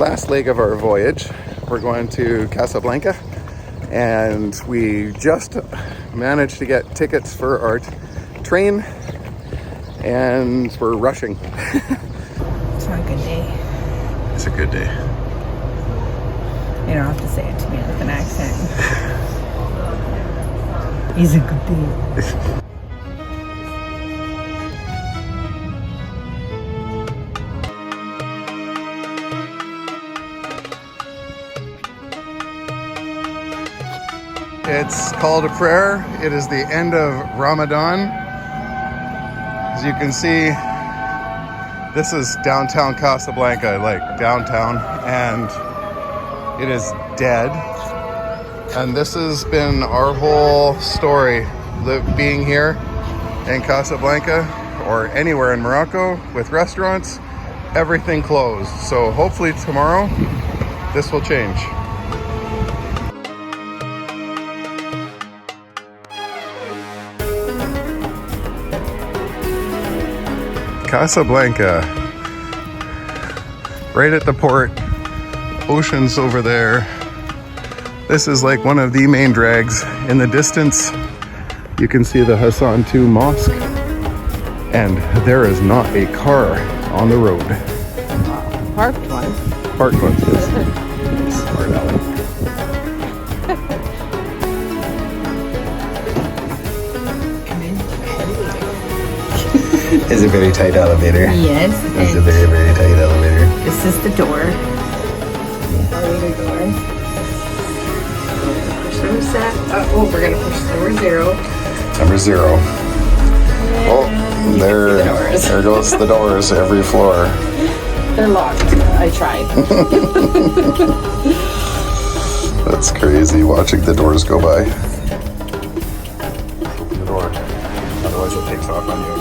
last leg of our voyage. We're going to Casablanca, and we just managed to get tickets for our train, and we're rushing. It's not a good day. It's a good day. You don't have to say it to me with an accent. It's a good day. It's called a prayer. It is the end of Ramadan. As you can see, this is downtown Casablanca, like downtown, and it is dead. And this has been our whole story, being here in Casablanca or anywhere in Morocco with restaurants, everything closed. So hopefully tomorrow, this will change. Casablanca, right at the port, oceans over there. This is like one of the main drags. In the distance, you can see the Hassan II mosque, and there is not a car on the road. Parked one. Parked one, yes. Smart Alex. It's a very tight elevator. Yes. It's a very, very tight elevator. This is the door. Elevator door. Push number set. Oh, we're gonna push number 0. Number 0. Oh, there goes the doors every floor. They're locked. I tried. That's crazy watching the doors go by. Open the door. Otherwise it takes off on you again.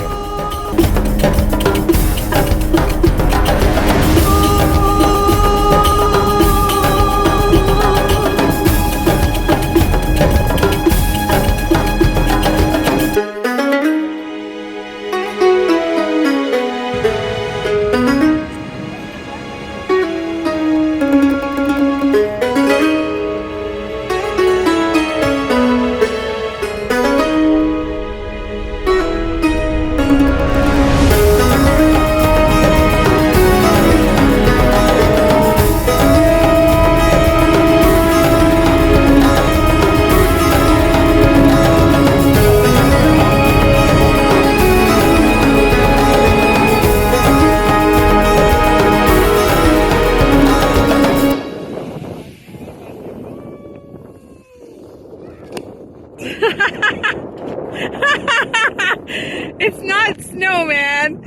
It's not snow, man.